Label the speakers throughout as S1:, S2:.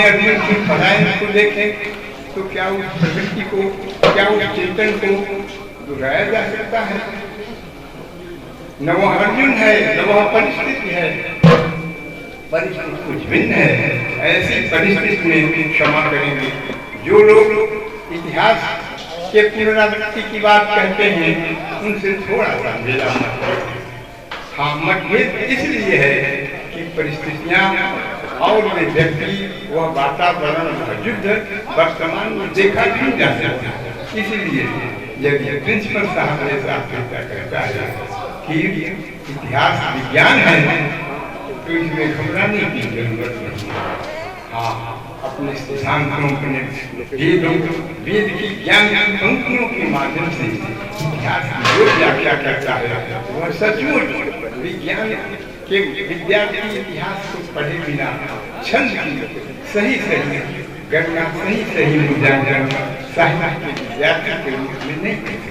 S1: अर्जुन की पलायन को देखें तो क्या उस प्रवृत्ति को, क्या उस चेतन को दुहराया जा सकता है? न वह अर्जुन है, न वह परिस्थिति है, परिस्थिति कुछ भिन्न है। ऐसी परिस्थिति में क्षमा करेंगे जो लोग इतिहास के पुनरावृत्ति की बात कहते हैं, उनसे थोड़ा सा मेरा मत। हाँ, मतभेद इसलिए है कि परिस्थितियां और वे व्यक्ति, वह वातावरण, वह युद्ध वर्तमान में देखा भी जा सकता है। इसलिए यदि प्रिंसिपल साहब ऐसा कहता है कि इतिहास विज्ञान है तो इसमें घबराने की जरूरत नहीं है। हाँ, अपने सिद्धांतों, अपने वेद की ज्ञान पंक्तियों के माध्यम से इतिहास की जो व्याख्या करता है वह सचमुच विज्ञान के विद्यार्थी इतिहास को पढ़े बिना छंद की सही गणना, सही मूल्यांकन साहित्य के विद्यार्थी के रूप में नहीं करते।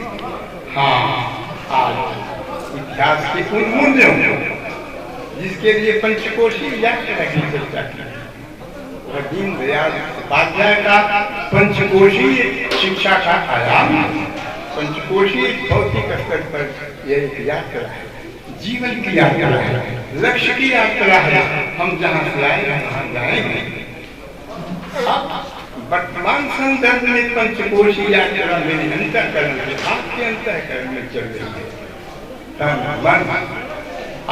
S1: हाँ, आज इतिहास के उन मूल्यों जिसके लिए पंचकोशी व्याख्या की चर्चा की, दीनदयाल उपाध्याय का पंचकोशीय शिक्षा का आयाम, पंचकोशीय भौतिक स्तर पर यह एक यात्रा है, जीवन की यात्रा है, लक्ष्य की यात्रा है। हम जहाँ से आए वहाँ जाएंगे। अब वर्तमान संदर्भ में पंचकोशीय यात्रा मेरे अंतःकरण में, आपके अंतःकरण में चल रही है।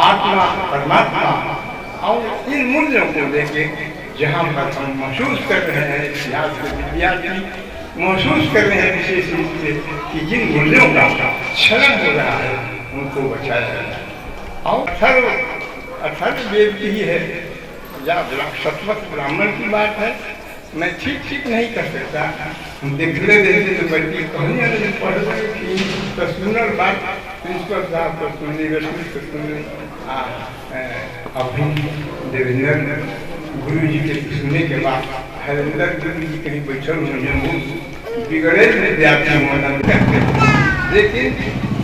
S1: आत्मा, परमात्मा और इन मूल्यों को लेके जहाँ पर हम महसूस कर रहे हैं, इतिहास के विद्यार्थी महसूस कर रहे हैं विशेष रूप से कि जिन मूल्यों का क्षरण हो रहा है उनको बचाया जाए। और अथर्व वेद की ही है या शतवत ब्राह्मण की बात है। मैं ठीक नहीं कर सकता, देखते तो बल्कि कहानियाँ पढ़ रही थी तो सुनर बात प्रिंसिपल साहब को सुनने, रश्मि को सुनने, अभी देवेंद्र गुरु जी के सुनने के बाद हरिंदर गुरु जी कहीं बैठे मुझे बिगड़े विद्यार्थी होना करते, लेकिन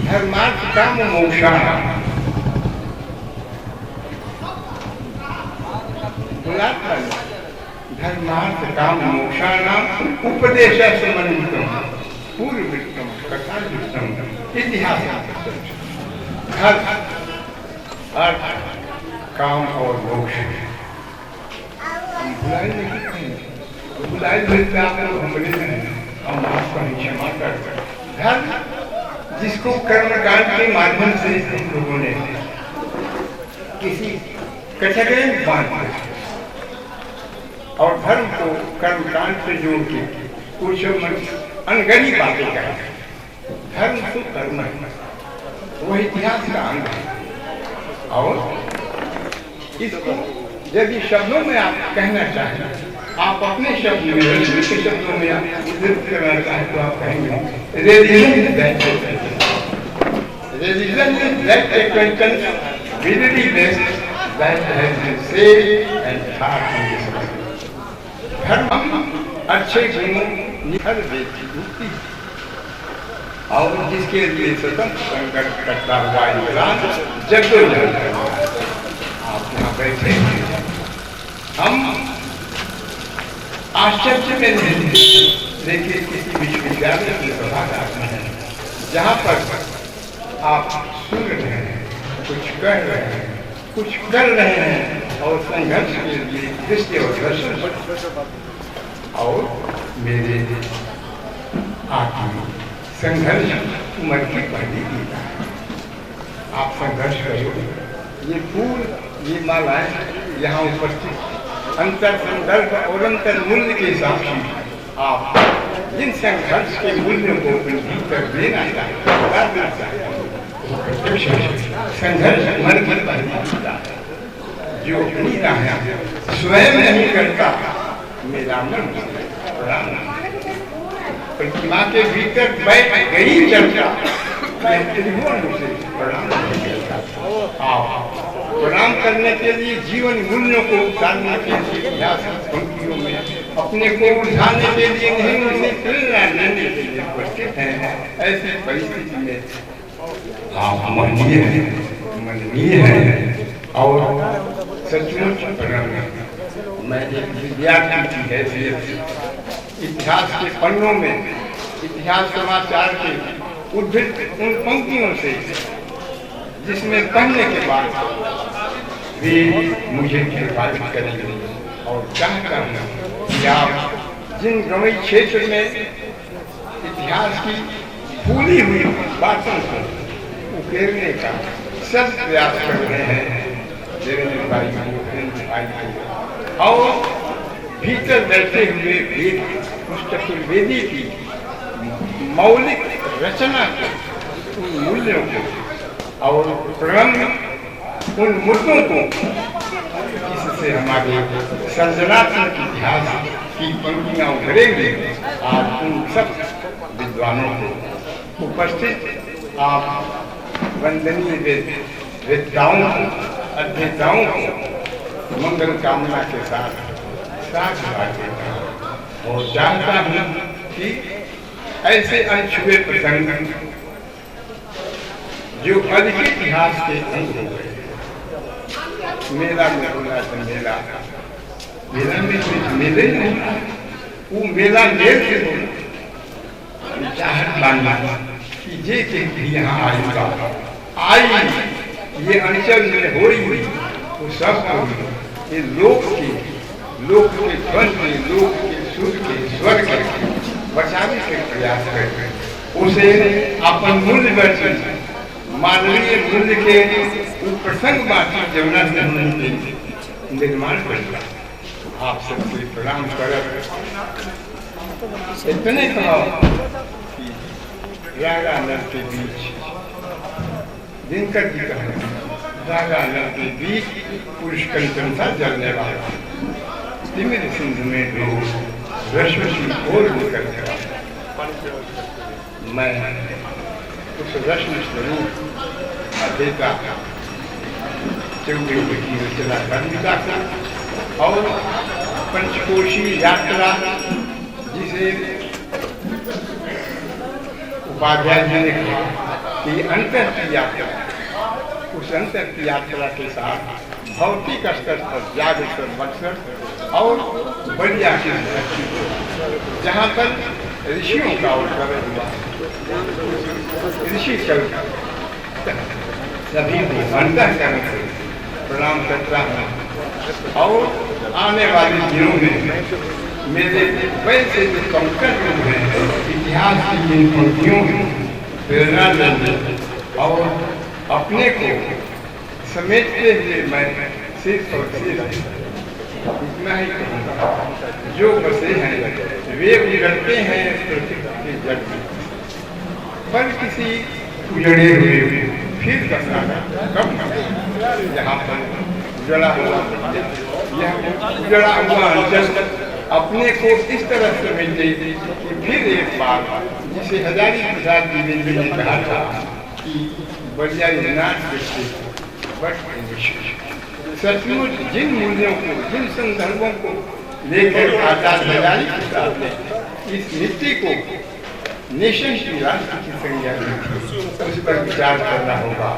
S1: धर्मार्थ काम मोक्षाणाम धर्मार्थ काम मोक्षाणाम उपदेश समन्वितम पूर्ववृत्तम कथावृत्तम इतिहास। अर्थ, काम और मोक्ष भुलाई नहीं, भुलाई मिलता हमने हम आपका क्षमा कर। धर्म जिसको कर्मकांड के माध्यम से हम लोगों ने किसी कटघरे में बांध दिया और धर्म को कर्मकांड से जोड़ के कुछ अनगढ़ी बातें करें। धर्म तो कर्म है, वह इतिहास का अंग है। और इसको यदि शब्दों में आप कहना चाहें, आप अपने शब्द में, दूसरे शब्दों में आप उद्धृत करना चाहें तो आप कहेंगे religion is that acquaintance really best that has been said and taught in this world. धर्म अच्छे गुणों निखर देती युक्ति और जिसके लिए स्वतंत्र संघर्ष करता हुआ इंसान जद्दोजहद करता है। आप यहाँ बैठे हैं, हम आश्चर्य में नहीं, देखिए किसी विश्वविद्यालय की सभागार में है जहाँ पर आप सुन रहे हैं, कुछ कह रहे हैं, कुछ कर रहे हैं और संघर्ष के लिए दृष्टि और दर्शन और मेरे आत्मा संघर्ष उम्र की पहली गीता है। आप संघर्ष करो। ये फूल, ये मालाएं यहाँ उपस्थित अंतर संदर्भ और अंतर मूल्य के साक्षी आप जिन संघर्ष के मूल्यों को अपने भीतर लेना चाहते संघर्ष मन की पहली गीता है जो अपनी राह स्वयं नहीं करता। मेरा मन प्रतिमा के भीतर बैठ गई चर्चा, प्रणाम करने के लिए जीवन मूल्यों को उतारने के लिए इतिहास पंक्तियों में अपने को उलझाने के लिए नहीं, उन्हें प्रेरणा देने के लिए उपस्थित हैं। ऐसी परिस्थिति में आप मननीय है और सचमुच मैं एक विद्यार्थी की हैसियत इतिहास के पन्नों में इतिहास समाचार के उद्धृत उन पंक्तियों से जिसमें पढ़ने के बाद वे मुझे प्रभावित करेंगे और चाहता हूँ कि आप जिन ग्रामीण क्षेत्र में इतिहास की भूली हुई बातों को उकेरने का सब प्रयास कर रहे हैं देवेंद्र भाई को और भीतर बैठे हुए वेद पुस्तकेदी की मौलिक रचना को उन मूल्यों को और प्रणम्य उन मुद्दों को जिससे हमारे सर्जनात्मक इतिहास की पंक्तियां उभरेंगी। आज उन सब विद्वानों को उपस्थित आप वंदनीय वेदाओं को अध्येताओं को मंगल कामना के साथ साथ देता हूँ और जानता हूँ कि ऐसे अनछुए प्रसंग जो अधिक इतिहास के अंग हो गए। मेला में होना था मेला में कुछ मेले नहीं, वो मेला मेल से होना चाहत मानना कि जे के यहाँ आएगा आई ये अंचल में हो रही वो सब ये लोक के ध्वन के लोक के सुर के स्वर के बचाने के प्रयास कर उसे अपन मूल्य वर्ष मानवीय मूल्य के प्रसंग बाकी जमुना के निर्माण करेगा। आप सबसे प्रणाम कर इतने कहो कि रागा नल के बीच दिनकर जी कहा रागा नल के बीच पुरुष कंचन सा जलने वाला तिमिर सिंधु में डूब रश्मि ओर निकल गया। मैं उस रश्मि स्वरूप अध्येता चौबे की रचना कर्मिता को और पंचकोशी यात्रा जिसे उपाध्याय जी ने कहा कि अंतर की यात्रा, उस अंतर की यात्रा के साथ भौतिक स्तर पर जागृत मकसद और बढ़िया की जहाँ पर ऋषियों का उत्कर्ष हुआ ऋषि चल सभी को अंतःकरण से प्रणाम करता हूँ और आने वाले दिनों में मेरे वैसे जो संकट हैं इतिहास की जिन पंक्तियों प्रेरणा लेने और अपने को समेटते हुए मैं सिर्फ और सिर्फ इतना ही कहूँगा जो बसे हैं वे उजड़ते हैं प्रकृति के जड़ में पर किसी उजड़े हुए फिर बसाना कब जहाँ पर उजड़ा हुआ यह उजड़ा हुआ अंचल अपने को इस तरह से मिले कि फिर एक बार जिसे हजारी प्रसाद द्विवेदी ने कहा था कि बढ़िया सचमुच जिन मूल्यों को जिन संदर्भों को लेकर आचार्य हजारी प्रसाद ने इस मिट्टी को नेशन की राष्ट्र की संज्ञा दी थी उस पर विचार करना होगा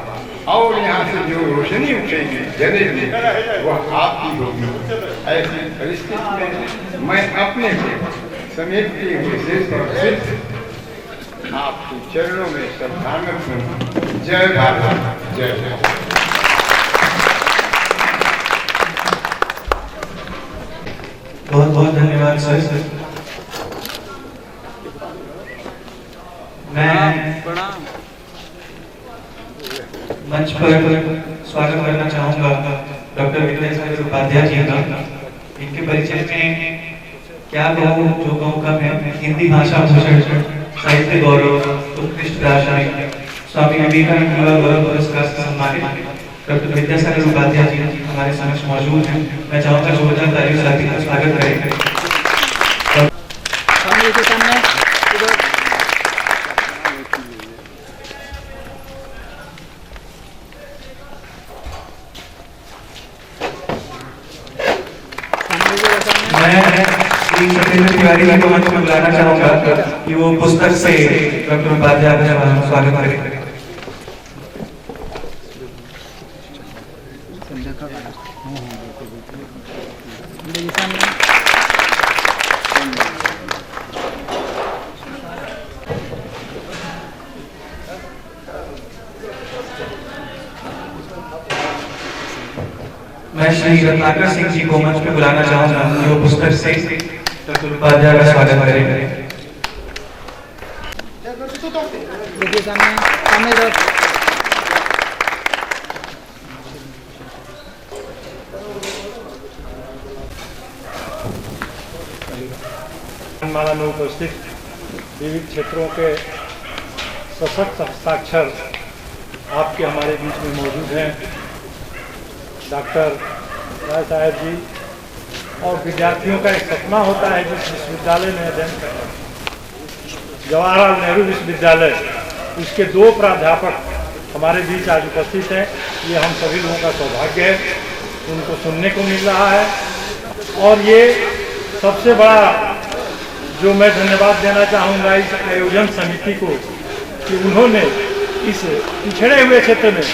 S1: और यहाँ से जो रोशनी उठेगी जलेगी वह आपकी होगी। ऐसी परिस्थिति में मैं अपने को समेटते हुए सिर्फ और सिर्फ आपके चरणों में श्रद्धानक हूँ। जय भारत जय भारत।
S2: बहुत बहुत धन्यवाद सर। मैं मंच पर स्वागत करना चाहूँगा डॉक्टर विद्यासागर उपाध्याय जी का। इनके परिचय में क्या कहूँ जो कहूँ कम है। हिंदी भाषा भूषण, साहित्य गौरव, उत्कृष्ट दार्शनिक, स्वामी विवेकानंद युवा गौरव पुरस्कार से सम्मानित डॉक्टर विद्यासागर उपाध्याय जी हमारे समक्ष मौजूद हैं। मैं चाहूँगा जोरदार तालियों से का स्वागत करें। तिवारी जी को मंच पर बुलाना चाहूंगा कि वो पुस्तक से डॉक्टर उपाध्याय का स्वागत करें।
S3: संध्या
S2: मैं श्री रत्नाकर सिंह जी को मंच पे बुलाना चाहूंगा जो पुस्तक से डॉक्टर उपाध्याय का स्वागत करेंगे।
S3: देखिए सामने तरफ।
S4: माला में उपस्थित विविध क्षेत्रों के सशक्त हस्ताक्षर आपके हमारे बीच में मौजूद हैं। डॉक्टर राय साहब जी और विद्यार्थियों का एक सपना होता है जिस विश्वविद्यालय में अध्ययन करना, जवाहरलाल नेहरू विश्वविद्यालय, उसके 2 प्राध्यापक हमारे बीच आज उपस्थित हैं। ये हम सभी लोगों का सौभाग्य है, उनको सुनने को मिल रहा है। और ये सबसे बड़ा जो मैं धन्यवाद देना चाहूँगा इस आयोजन समिति को कि उन्होंने इस पिछड़े हुए क्षेत्र में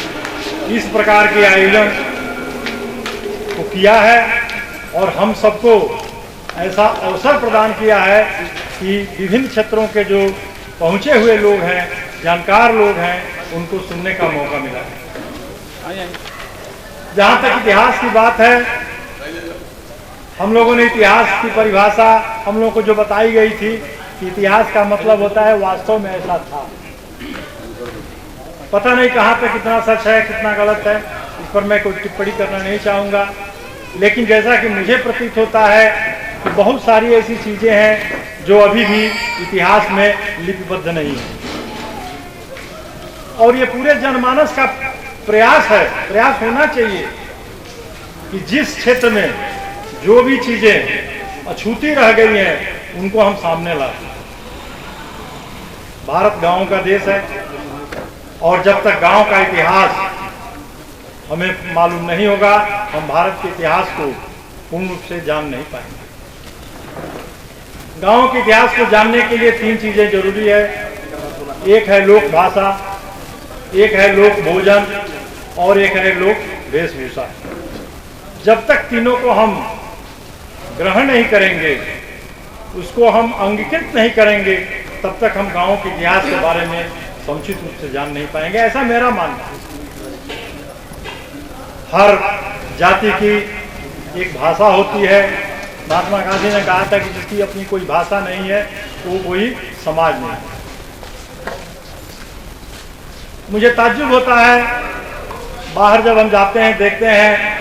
S4: इस प्रकार के आयोजन को किया है और हम सबको ऐसा अवसर प्रदान किया है कि विभिन्न क्षेत्रों के जो पहुँचे हुए लोग हैं, जानकार लोग हैं, उनको सुनने का मौका मिला है। जहाँ तक इतिहास की बात है, हम लोगों ने इतिहास की परिभाषा हम लोगों को जो बताई गई थी कि इतिहास का मतलब होता है वास्तव में ऐसा था। पता नहीं कहाँ पे कितना सच है कितना गलत है, इस पर मैं कोई टिप्पणी करना नहीं चाहूँगा, लेकिन जैसा कि मुझे प्रतीत होता है कि बहुत सारी ऐसी चीज़ें हैं जो अभी भी इतिहास में लिपिबद्ध नहीं है। और ये पूरे जनमानस का प्रयास है, प्रयास होना चाहिए कि जिस क्षेत्र में जो भी चीजें अछूती रह गई हैं उनको हम सामने लाएं। भारत गांव का देश है और जब तक गांव का इतिहास हमें मालूम नहीं होगा, हम भारत के इतिहास को पूर्ण रूप से जान नहीं पाएंगे। गांव के इतिहास को जानने के लिए 3 चीजें जरूरी है। एक है लोक भाषा, एक है लोक भोजन और एक है लोक वेशभूषा। जब तक तीनों को हम ग्रहण नहीं करेंगे, उसको हम अंगीकृत नहीं करेंगे, तब तक हम गांव के इतिहास के बारे में समुचित रूप से जान नहीं पाएंगे। ऐसा मेरा मानना है। हर जाति की एक भाषा होती है। महात्मा गांधी ने कहा था कि जिसकी अपनी कोई भाषा नहीं है वो कोई समाज नहीं है। मुझे ताज्जुब होता है, बाहर जब हम जाते हैं देखते हैं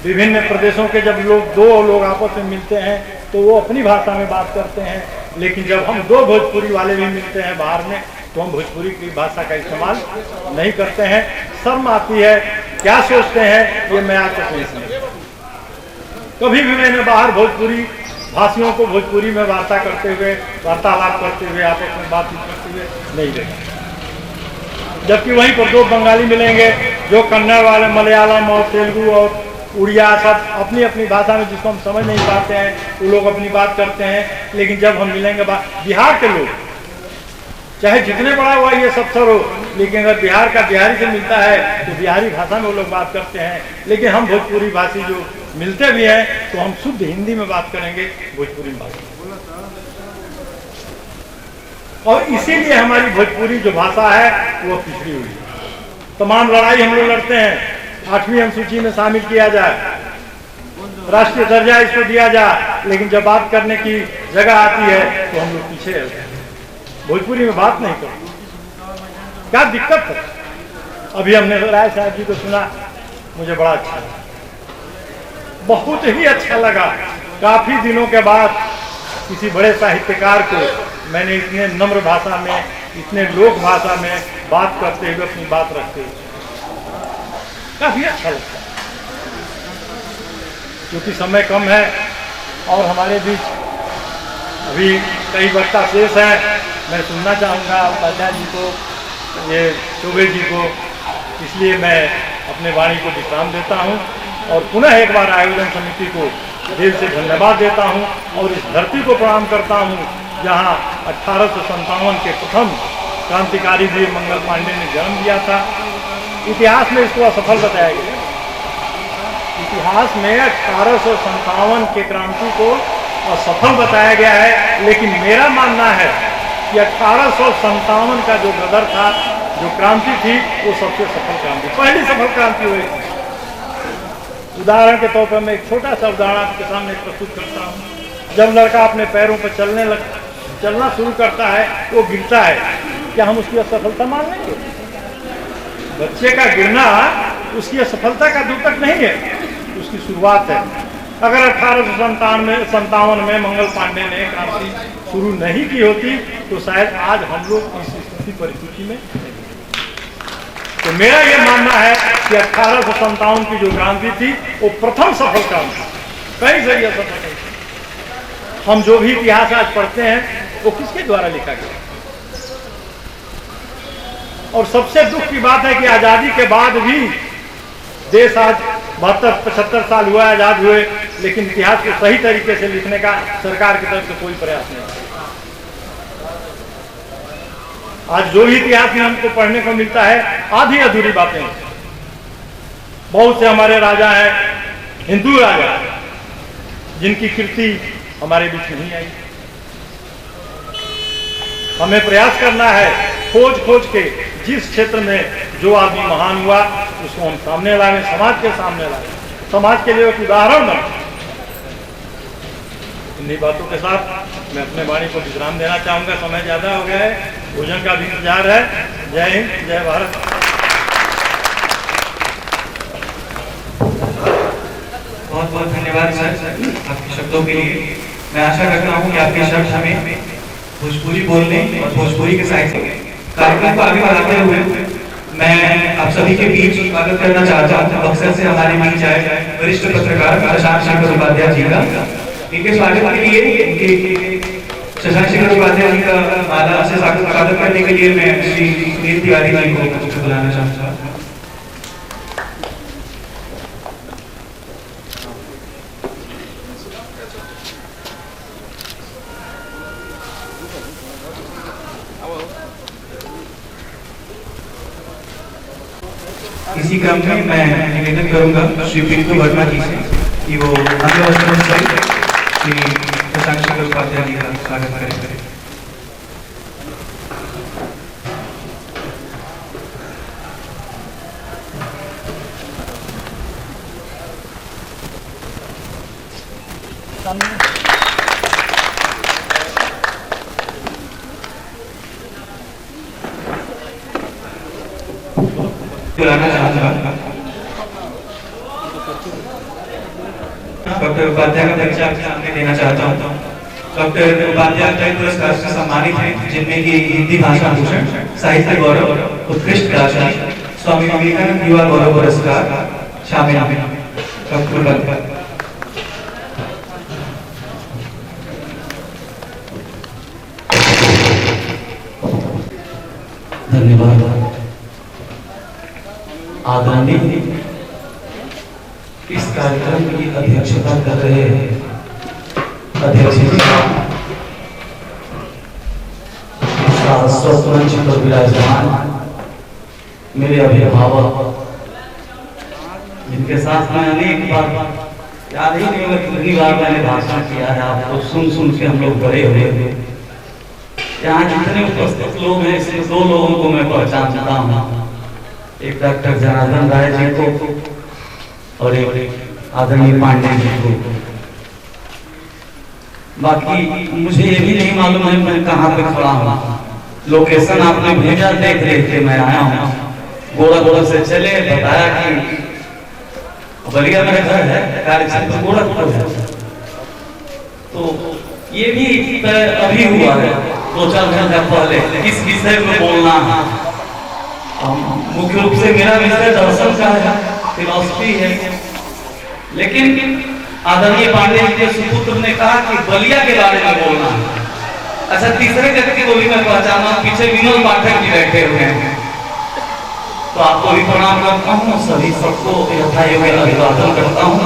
S4: विभिन्न प्रदेशों के जब दो लोग आपस में मिलते हैं तो वो अपनी भाषा में बात करते हैं, लेकिन जब हम 2 भोजपुरी वाले भी मिलते हैं बाहर में तो हम भोजपुरी की भाषा का इस्तेमाल नहीं करते हैं। शर्म आती है, क्या सोचते हैं ये मैं आज तक नहीं समझ। कभी भी मैंने बाहर भोजपुरी भाषियों को भोजपुरी में वार्ता करते हुए, वार्तालाप करते हुए, आपस में बातचीत करते हुए नहीं देखा। जबकि वहीं पर 2 बंगाली मिलेंगे जो कन्नड़ वाले, मलयालम और तेलुगु और उड़िया सब अपनी अपनी भाषा में जिसको हम समझ नहीं पाते हैं वो लोग अपनी बात करते हैं। लेकिन जब हम मिलेंगे बिहार के लोग, चाहे जितने बड़ा हुआ ये सब सर हो, लेकिन अगर बिहार का बिहारी से मिलता है तो बिहारी भाषा में वो लोग बात करते हैं। लेकिन हम भोजपुरी भाषी जो मिलते भी हैं तो हम शुद्ध हिंदी में बात करेंगे, भोजपुरी भाषा। और इसीलिए हमारी भोजपुरी जो भाषा है वो पिछड़ी हुई है। तमाम लड़ाई हम लोग लड़ते हैं, 8वीं अनुसूची में शामिल किया जाए, राष्ट्रीय दर्जा इसको दिया जाए, लेकिन जब बात करने की जगह आती है तो हम लोग पीछे रहते हैं, भोजपुरी में बात नहीं करते। क्या दिक्कत है? अभी हमने राय साहब जी को सुना, मुझे बड़ा अच्छा लगा, बहुत ही अच्छा लगा। काफी दिनों के बाद किसी बड़े साहित्यकार को मैंने इतने नम्र भाषा में, इतने लोक भाषा में बात करते हुए, अपनी बात रखते हुए काफी अच्छा लगता है। क्योंकि समय कम है और हमारे बीच अभी कई वक्ता शेष हैं। मैं सुनना चाहूँगा उपाध्याय जी को, ये चौबे जी को, इसलिए मैं अपने वाणी को विश्राम देता हूँ और पुनः एक बार आयोजन समिति को दिल से धन्यवाद देता हूँ और इस धरती को प्रणाम करता हूँ जहाँ 1857 के प्रथम क्रांतिकारी वीर मंगल पांडे ने जन्म लिया था। इतिहास में इसको असफल बताया गया। इतिहास में 1857 के क्रांति को असफल बताया गया है, लेकिन मेरा मानना है कि 1857 का जो गदर था, जो क्रांति थी, वो सबसे सफल क्रांति, पहली सफल क्रांति हुई थी। उदाहरण के तौर पर मैं एक छोटा सा उदाहरण आपके सामने प्रस्तुत करता हूँ। जब लड़का अपने पैरों पर चलना शुरू करता है तो गिरता है, क्या हम उसकी असफलता मान लेंगे? बच्चे का गिरना उसकी असफलता का द्योतक नहीं है, उसकी शुरुआत है। अगर 1857 में मंगल पांडे ने क्रांति शुरू नहीं की होती तो शायद आज हम लोग इस स्थिति परिस्थिति में नहीं। तो मेरा ये मानना है कि 1857 की जो क्रांति थी वो प्रथम सफल क्रांति, कई जरिए सफल थी। हम जो भी इतिहास आज पढ़ते हैं वो किसके द्वारा लिखा गया? और सबसे दुख की बात है कि आजादी के बाद भी देश आज 72-75 साल हुआ आजाद हुए, लेकिन इतिहास को सही तरीके से लिखने का सरकार की तरफ से कोई प्रयास नहीं। आज जो भी इतिहास में हमको पढ़ने को मिलता है आधी अधूरी बातें। बहुत से हमारे राजा हैं, हिंदू राजा, जिनकी कीर्ति हमारे बीच नहीं आई। हमें प्रयास करना है खोज के जिस क्षेत्र में जो आदमी महान हुआ उसको हम सामने लाएं, समाज के सामने लाएं, समाज के लिए एक उदाहरण बने। इन्हीं बातों के साथ मैं अपने वाणी को विश्राम देना चाहूंगा। समय ज्यादा हो गया है, भोजन का भी इंतजार है। जय हिंद, जय भारत।
S2: बहुत बहुत धन्यवाद सर आपके शब्दों के लिए। मैं आशा करता हूँ कि आपके शब्द हमें भोजपुरी बोलने और भोजपुरी के साहित्य कार्यक्रम को आगे बढ़ाते हुए मैं आप सभी के बीच स्वागत करना चाहता हूँ। अक्सर से हमारे बीच आए वरिष्ठ पत्रकार शशांक शेखर उपाध्याय जी का। इनके स्वागत के लिए शशांक शेखर उपाध्याय जी का माला से स्वागत करने के लिए मैं श्री सुनील तिवारी जी को बुलाना चाहूँगा। इसी क्रम में मैं निवेदन करूंगा श्री पिंटू वर्मा जी से कि वो अगले वर्ष सहित श्री शशांक शेखर उपाध्याय जी का स्वागत करें। बुलाना चाहूंगा डॉक्टर उपाध्याय का परिचय आपके सामने देना चाहता हूँ। डॉक्टर उपाध्याय कई पुरस्कार से सम्मानित हैं, जिनमें कि हिंदी भाषा भूषण, साहित्य गौरव, उत्कृष्ट दार्शनिक, स्वामी विवेकानंद युवा गौरव पुरस्कार शामिल हैं। डॉक्टर उपाध्याय
S5: धन्यवाद। आदरणीय इस कार्यक्रम की अध्यक्षता कर रहे अध्यक्ष जी शाश्वत मंच पर विराजमान मेरे अभिभावक, जिनके साथ मैं अनेक बार याद ही नहीं होगा कितनी बार मैंने भाषण किया है, आपको सुन के हम लोग बड़े हुए। यहाँ जितने उपस्थित लोग हैं इसमें दो लोगों को मैं पहचानता हूँ, एक डॉक्टर जनार्दन राय जी को और एक आदरणीय पांडे जी को। बाकी मुझे ये भी नहीं मालूम है मैं कहाँ पे खड़ा हूँ। लोकेशन आपने भेजा, देख के मैं आया हूँ। गोरखपुर से चले, बताया कि बलिया मेरा घर है, कार्यक्षेत्र गोरखपुर है। तो ये भी अभी हुआ है 2-4 घंटा पहले किस विषय में बोलना है। मुख्य रूप से मेरा विषय दर्शन का है, फिलॉसफी है, लेकिन आदरणीय पांडे जी के सुपुत्र ने कहा कि बलिया के बारे में बोलना है। अच्छा, तीसरे व्यक्ति को भी मैं पहचाना, पीछे विनोद पाठक जी बैठे हुए हैं, तो आपको भी प्रणाम करता हूँ, सभी सबको यथायोग्य अभिवादन करता हूँ।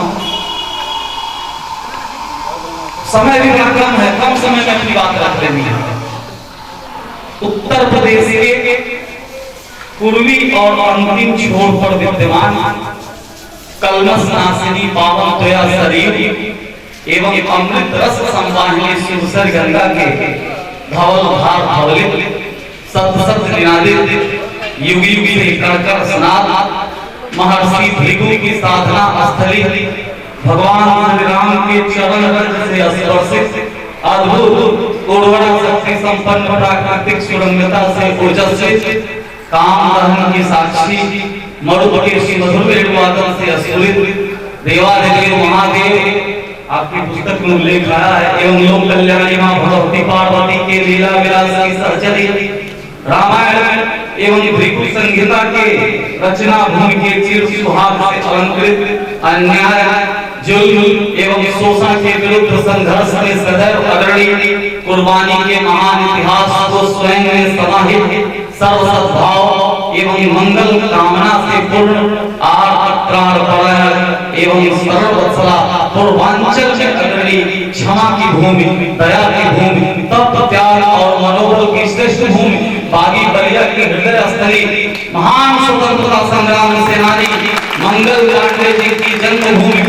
S5: समय भी बड़ा कम है, कम समय में अपनी बात रख लेनी है। उत्तर प्रदेश के पूर्वी और अंतिम छोर पर विद्यमान कलमश नासिनी पावन तोया शरीर एवं अमृत रस संवाहिनी सुरसर गंगा के धवल भार धवलित सत सत निनादित युग युग से कण कण स्नान महर्षि भृगु की साधना स्थली, भगवान राम के चरण रज से स्पर्शित अद्भुत उर्वरा शक्ति संपन्न प्राकृतिक सुरंगता से ऊर्जित, काम दहन की साक्षी मरुभ के सुमधुर वेणुवादन से अस्फुरित देवाधिदेव महादेव, आपकी पुस्तक में उल्लेख आया है, एवं लोक कल्याणी मां भगवती पार्वती के लीला विलास की सहचरी, रामायण एवं भृगु संहिता के रचना भूमि के चिर सुहाग से अलंकृत, अन्याय जुल्म एवं शोषण के विरुद्ध संघर्ष में सदैव अग्रणी, कुर्बानी के महान इतिहास को स्वयं में समाहित, सर्व सद्भाव एवं मंगल कामना से पूर्ण, एवं सर्ववत्सला पूर्वांचल के अग्रणी, क्षमा की भूमि, दया की भूमि, तप त्याग और मनोबल की श्रेष्ठ भूमि, बागी बलिया की हृदय स्थली, महान स्वतंत्रता संग्राम सेनानी मंगल पांडे जी की जन्मभूमि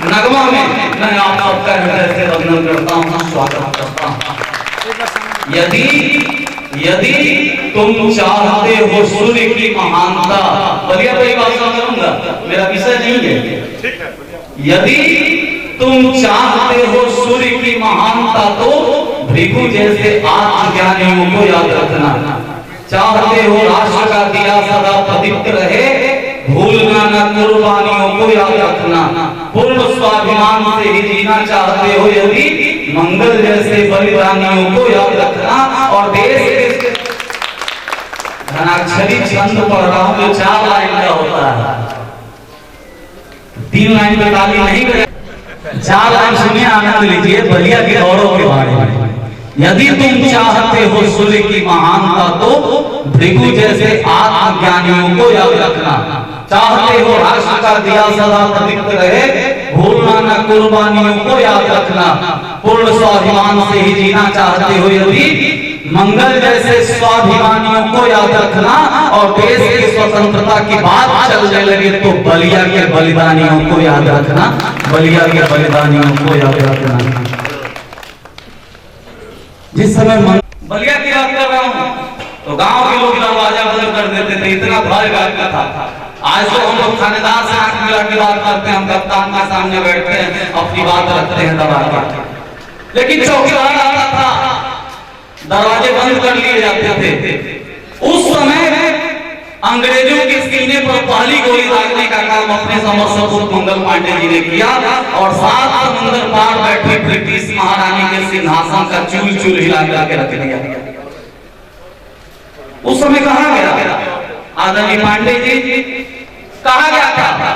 S5: नगमा में मैं आप सबका हृदय से वंदन करता हूँ, स्वागत करता हूँ। यदि तुम चाहते हो सूर्य की महानता, बलिया परिभाषा करूंगा, मेरा विषय नहीं है। यदि तुम चाहते हो सूर्य की महानता तो भृगु जैसे आत्मज्ञानियों को याद रखना, चाहते हो राष्ट्र का दिया सदा प्रदीप्त रहे, भूलना न कुर्बानियों को याद रखना, पूर्ण स्वाभिमान से ही जीना चाहते हो यदि, मंगल जैसे बलिदानियों को याद रखना, और देश के धनाक्षरी छंद पढ़ रहा हूं जो 4 लाइन का होता है, 3 लाइन में ताली नहीं बजाई, 4 लाइन सुनिए, आनंद लीजिए बलिया के गौरव के बारे में। यदि तुम चाहते हो सूर्य की महानता तो भृगु जैसे आत्मज्ञानियों को याद रखना, चाहते हो राष्ट्र का दिया सदा प्रदीप्त रहे, भूलना न कुर्बानियों को याद रखना, पूर्ण स्वाभिमान से ही जीना चाहते हो यदि, मंगल जैसे स्वाभिमानियों को याद रखना, और देश की स्वतंत्रता की बात चलने लगे तो बलिया के बलिदानियों को याद रखना, बलिया के बलिदानियों को याद रखना। जिस समय बलिया की बात कर रहा हूँ तो गांव के लोग दरवाजा बंद कर देते थे, इतना भय का था। आज तो हम लोग थानेदार से आंख मिला के बात करते हैं, हम कप्तान के सामने बैठते हैं, अपनी बात रखते हैं दबा के, लेकिन चौकीदार आता था, दरवाजे बंद कर लिए जाते थे। उस समय अंग्रेजों के सीने पर पहली गोली दागने का काम अपने समर्थ मंगल पांडे जी ने किया, और 7 समुंदर पार बैठे ब्रिटिश महारानी के सिंहासन का चूल चूल हिला के रख दिया। उस समय कहा गया आदरणीय पांडे जी, कहा गया था,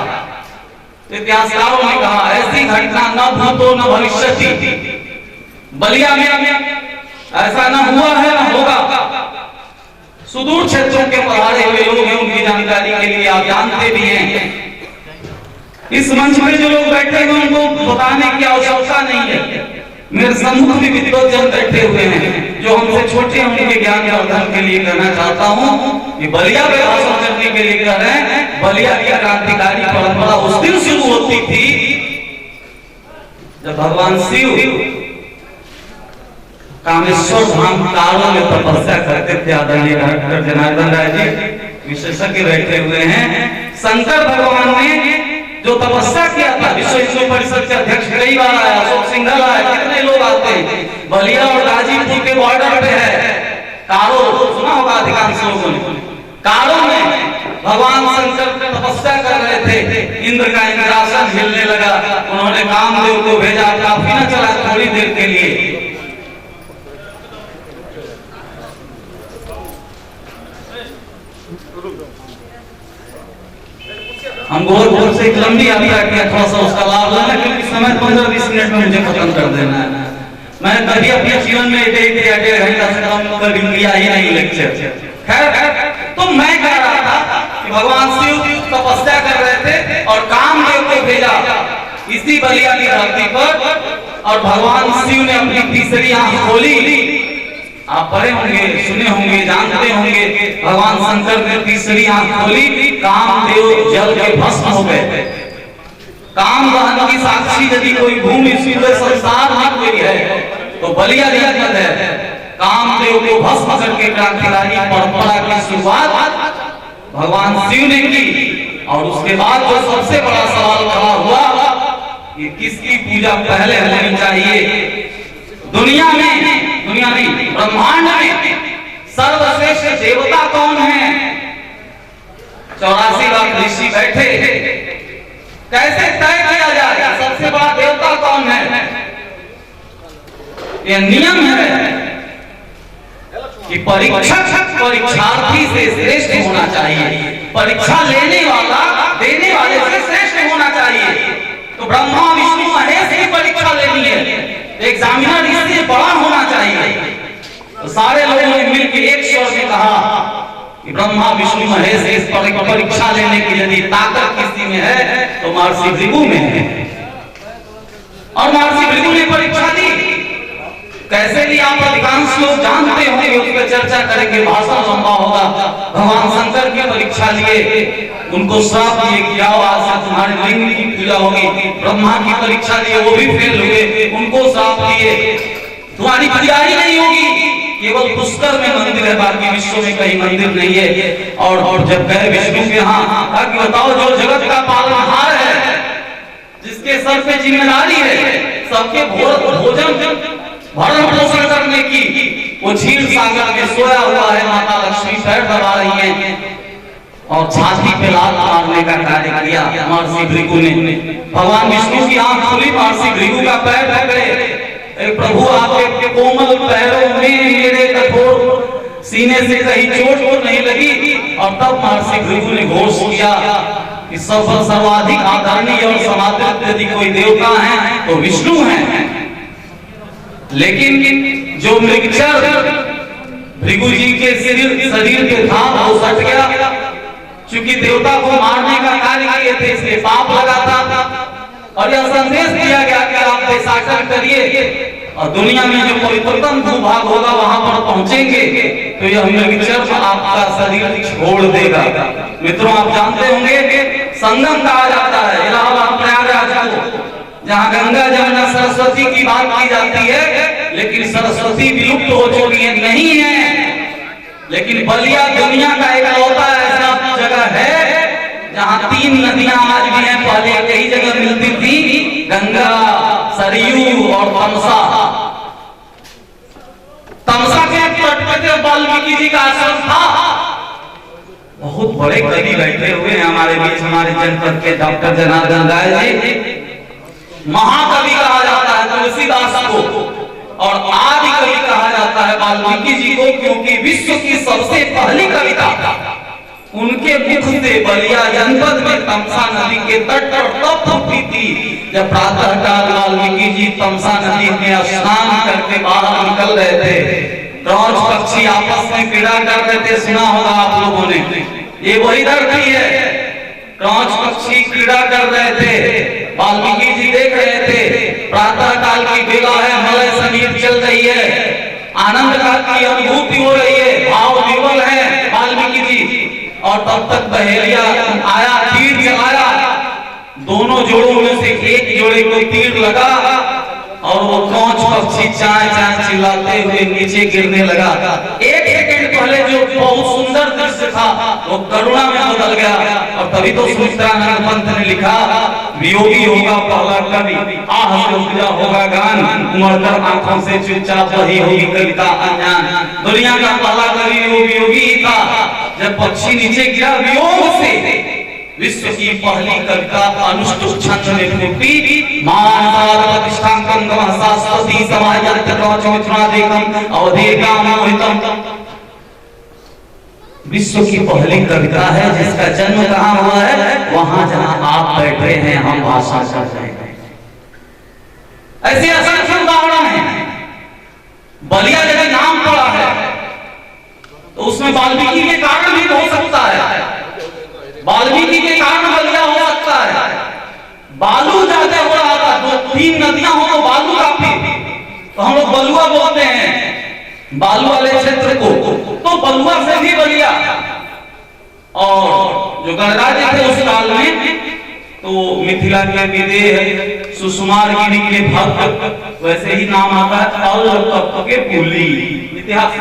S5: इतिहासकारों ने कहा ऐसी घटना न भूतो न भविष्यति, बलिया में ऐसा न हुआ है न होगा। सुदूर क्षेत्रों के पढ़ाए हुए लोग हैं, उनकी जानकारी के लिए आप जानते भी हैं, इस मंच में जो लोग बैठे हैं उनको बताने की आवश्यकता नहीं है। मेरे सम्मुख भी विद्वत जन बैठे हुए हैं जो हमसे छोटे हैं, उनके ज्ञान वर्धन के लिए कहना चाहता हूँ कि बलिया पे भाषण करने के लिए कह रहे हैं। बलिया की क्रांतिकारी परंपरा उस दिन शुरू होती थी जब भगवान शिव कामेश्वर धाम कारों में तपस्या करते थे। आदरणीय डॉक्टर जनार्दन राय जी विशेषज्ञ बैठे हुए हैं। शंकर भगवान ने जो तपस्या किया था, विश्व हिंदू परिषद के अध्यक्ष कई बार आया, अशोक सिंघल आए, कितने लोग आते हैं। बलिया और गाजीपुर के बॉर्डर पे है कारो, सुना होगा अधिकांश लोगों ने। कारो में भगवान शंकर तपस्या कर रहे थे, इंद्र का इंद्रासन हिलने लगा, उन्होंने कामदेव को भेजा, काफी न चला थोड़ी देर के लिए। हम गोरखपुर से एक लंबी यात्रा किया, थोड़ा सा उसका लाभ लेना, क्योंकि समय 15-20 मिनट में मुझे खत्म कर देना है। मैं कभी अपने जीवन में 1-1.5 घंटा से कम कभी लिया ही नहीं लेक्चर। खैर, तो मैं कह रहा था कि भगवान शिव तपस्या कर रहे थे और कामदेव को भेजा इसी बलिया की धरती पर, और भगवान शिव ने अपनी तीसरी आंख खोली। आप पढ़े होंगे, सुने होंगे, जानते होंगे, भगवान शंकर ने तीसरी आंख खोली, कामदेव जल के भस्म हो गए। काम दहन की साक्षी यदि कोई भूमि पूरे संसार में कोई है तो बलिया जनपद है। कामदेव को भस्म करके क्रांतिकारी परंपरा की शुरुआत भगवान शिव ने की। और उसके बाद जो सबसे बड़ा सवाल खड़ा हुआ कि किसकी पूजा पहले होनी चाहिए। दुनिया में ब्रह्मांड में सर्वश्रेष्ठ देवता कौन है? 84 लाख ऋषि बैठे, कैसे तय किया जाए सबसे बड़ा देवता कौन है? यह नियम है कि परीक्षार्थी से श्रेष्ठ होना चाहिए, परीक्षा लेने वाला देने वाले से श्रेष्ठ होना चाहिए। तो ब्रह्मा विष्णु महेश की परीक्षा लेनी है, एग्जामिनर इससे बड़ा होना चाहिए। तो सारे लोगों ने मिलकर एक स्वर में कहा कि ब्रह्मा विष्णु महेश इस परीक्षा लेने की यदि ताकत किसी में है तो महर्षि भृगु में है। और महर्षि भृगु ने परीक्षा दी। कैसे ली आप अधिकांश लोग जानते होंगे, उस पर चर्चा करेंगे, भाषण लंबा होगा। भगवान शंकर की परीक्षा लिए, उनको श्राप दिए कि आओ आज से तुम्हारे लिंग की पूजा होगी। ब्रह्मा की परीक्षा लिए, वो भी फेल हुए, उनको श्राप दिए तुम्हारी पूजा ही नहीं होगी, केवल पुष्कर में मंदिर है, बाकी विश्व में कहीं मंदिर नहीं है। और जब गए विष्णु के यहाँ, ताकि बताओ जो जगत का पालनहार है, जिसके सर पे जिम्मेदारी है सबके भोजन भरण पोषण करने की, वो क्षीर सागर में सोया हुआ है। माता लक्ष्मी पैर दबा रही हैं और छाती पे लात मारने का कार्य किया महर्षि भृगु ने। भगवान विष्णु की आंख खुली, महर्षि भृगु का पैर पकड़े, प्रभु आपके कोमल पैरों में मेरे कठोर सीने से कहीं चोट तो नहीं लगी। और तब महर्षि भृगु ने घोष किया कि सर्वाधिक आदरणीय और समादृत यदि कोई देवता है तो विष्णु है। लेकिन जो मृगचर भृगु जी के शरीर पे था वो सट गया, क्योंकि देवता को मारने का कार्य किए थे, इसलिए पाप लगा था। और यह संदेश दिया गया कि आप देशाटन करिए और दुनिया में जो पवित्रतम भूभाग होगा वहां पर पहुंचेंगे तो यह मृगचर आपका शरीर छोड़ देगा। मित्रों, आप जानते होंगे संगम कहा जाता है इलाहाबाद प्रयागराज को, जहाँ गंगा जमुना सरस्वती की बात की जाती है, लेकिन सरस्वती विलुप्त हो चुकी है, नहीं है। लेकिन बलिया दुनिया का इकलौता ऐसा जगह है जहाँ 3 नदियां आज भी हैं। पहले कई जगह मिलती थी, गंगा, सरयू और तमसा। तमसा के तट पे वाल्मीकि जी का आश्रम था। बहुत बड़े कवि बैठे हुए हैं हमारे बीच, हमारे जनपद के डॉक्टर जनार्दन राय जी, महाकवि कहा जाता है तुलसीदास को, और आदि कवि कहा जाता है वाल्मीकि जी को, क्योंकि विश्व की सबसे पहली कविता उनके मुख से बलिया जनपद में तमसा नदी के तट पर तब फूटी थी, जब प्रातः काल वाल्मीकि जी तमसा नदी में स्नान करके बाहर निकल रहे थे। क्रौंच पक्षी आपस में क्रीड़ा कर रहे थे, सुना होगा आप लोगों ने, ये वही धरती है। क्रौंच पक्षी क्रीड़ा कर रहे थे, वाल्मीकि जी देख रहे थे। प्रातः काल की बेला है, मलय संगीत चल रही है, आनंद की अनुभूति हो रही है, भाव विवल है वाल्मीकि जी। और तब तक बहेलिया आया, तीर चलाया, दोनों जोड़ों में से एक जोड़े को तीर लगा और वो क्रौंच पक्षी चाय चाय चिल्लाते हुए नीचे गिरने लगा। एक सेकंड पहले जो बहुत सुंदर दृश्य था वो करुणा में बदल गया। और तभी तो सुमित्रानंद पंत ने लिखा, वियोगी होगा पहला कवि, आह से उपजा होगा गान, उमड़कर आंखों से चुपचाप वही होगी कविता अनजान। दुनिया का पहला कवि वो वियोगी ही था। जब पक्षी नीचे गिरा वियोग से, विश्व की पहली कविता अनुष्टुप छंद में फूटी। मानसार प्रतिष्ठांकं गमः शाश्वती समायत्त क्रौंच मिथुनादिकं अवधेयकाम मोहितम। विश्व की पहली कविता है जिसका जन्म कहाँ हुआ है? वहां जहां आप बैठे हैं, हम भाषण कर रहे हैं। ऐसे असंख्य उदाहरण हैं। बलिया यदि नाम पड़ा है तो उसमें वाल्मीकि के कारण भी हो सकता है, वाल्मीकि के कारण बलिया हो सकता है। बालू ज्यादा हो रहा था, 2-3 नदियां हो तो बालू काफी, तो हम लोग बलुआ बोलते हैं बालू वाले क्षेत्र को, तो बलुआ से भी बलिया। और जो गणराज्य थे उस काल में, तो मिथिला के विदेह सुषुमार गिरी के भक्त, वैसे ही नाम आता है अल के पुली। इतिहास